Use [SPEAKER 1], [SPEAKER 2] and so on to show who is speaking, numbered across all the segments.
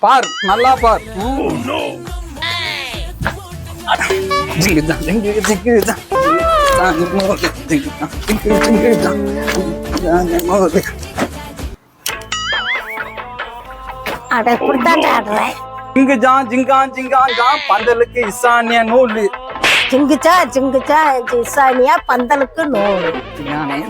[SPEAKER 1] பார் நல்லா பார். ஜிங்குதான் ஜிங்கு ஜிங்குதான் ஜிங்குதான் ஜிங்கு ஜிங்குதான்
[SPEAKER 2] அட இப்படித்தான் ஆடுறேன்.
[SPEAKER 1] ஜிங்குஜான் ஜிங்கான் ஜிங்கான் ஜான் பந்தலுக்கு இசானிய நூலு.
[SPEAKER 2] சிங்குச்சா சிங்குச்சா ஈசானியா பந்தலுக்கு நூலு.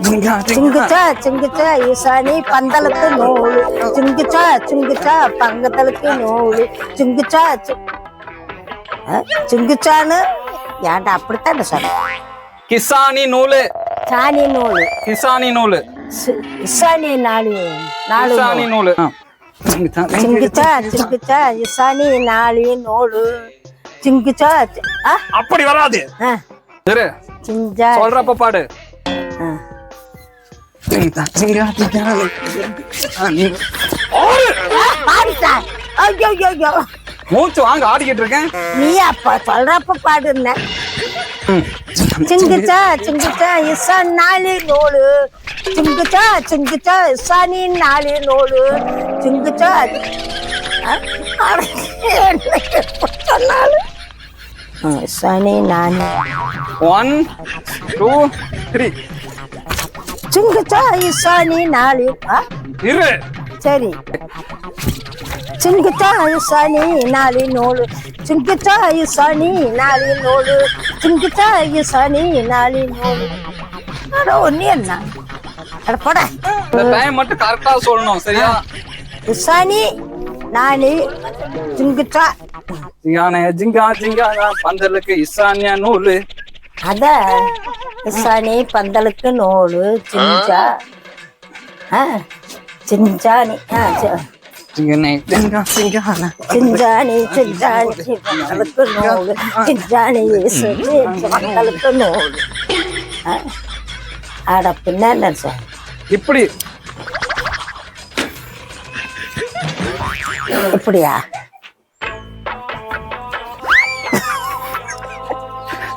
[SPEAKER 1] ஜிங்கா
[SPEAKER 2] சிங்குச்சா சிங்குச்சா ஈசானி பந்தலுக்கு நூலு. சிங்குச்சா சிங்குச்சா பங்கத்தலுக்கு நூலு. சிங்குச்சா சிங்குச்சான்னு ஏன்டா அப்படித்தான் சொன்ன.
[SPEAKER 1] கிசானி நூலு.
[SPEAKER 2] சாணி நூலு.
[SPEAKER 1] கிசானி நூலு.
[SPEAKER 2] இசானி நாலு நாலு
[SPEAKER 1] கிசானி நூலு.
[SPEAKER 2] சிங்குச்சா சிங்குச்சா இசானி நாலு நூலு. சிங்குச்சா
[SPEAKER 1] அப்படி வராது. இரு
[SPEAKER 2] சிஞ்சா
[SPEAKER 1] சொல்றப்ப பாடு.
[SPEAKER 2] பாடுடா. ஐயோ ஐயோ
[SPEAKER 1] மூச்சு வாங்க ஆடிக்கிட்டு இருக்கேன்.
[SPEAKER 2] நீ அப்ப சொல்றப்ப பாடுன. சிங்குச்சா சிங்குச்சா இசான் நாலு நூலு. சிங்குச்சா சிங்குச்சா இசானி நாலு நூலு. சிங்குச்சா சொன்னாலும் இசானி நானு.
[SPEAKER 1] 1 2 3.
[SPEAKER 2] சிங்குச்சா இசானி நாலு.
[SPEAKER 1] இரு
[SPEAKER 2] சரி. சிங்குச்சா இசானி நாலு நூலு. சிங்குச்சா இசானி நாலு நூலு. சிங்குச்சா இசானி நாலு நூலு. அட ஒண்ணு என்ன அட போட.
[SPEAKER 1] இந்த டைம் மட்டும் கரெக்டா சொல்லணும் சரியா?
[SPEAKER 2] இசானி நாலு. சிங்குச்சா
[SPEAKER 1] ஜிங்கானே ஜிங்கா ஜிங்கா பந்தலுக்கு இசானிய நூலு.
[SPEAKER 2] அத இசானி பந்தலுக்கு நூலு. சிஞ்சா சிஞ்சானி
[SPEAKER 1] ஜிங்கனே ஜிங்கா ஜிங்கானா
[SPEAKER 2] சிஞ்சானி சிஞ்சானி பந்தலுக்கு நூலு. சிஞ்சானி பந்தலுக்கு நூலு. அட பின்ன சார்
[SPEAKER 1] இப்படி
[SPEAKER 2] இப்படியா?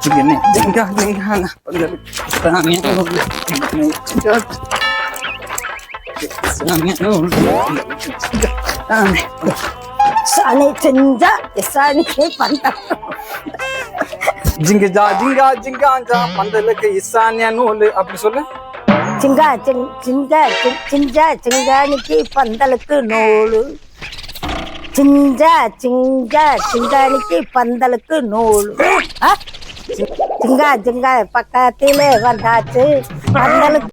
[SPEAKER 1] ஜிங்கனே ஜிங்கா ஜிங்கானா பந்தலுக்கு இசானிய நூலு. ஜிங்கனே ஜிங்கா இசானிய நூலு.
[SPEAKER 2] சாணி செஞ்சா இசானி பந்தல்.
[SPEAKER 1] ஜிங்கஜா ஜிங்கா ஜிங்காஞ்சா பந்தலுக்கு இசானிய நூலு. அப்படி சொல்லு.
[SPEAKER 2] சிங்கா சிங்கா சிஞ்சா சிங்கானிக்கு பந்தலுக்கு நூலு. சிஞ்சா சிங்கா சிங்கானிக்கு பந்தலுக்கு நூலு. சிங்கா சிங்கா பக்கத்திலே வந்தாச்சு பந்தலுக்கு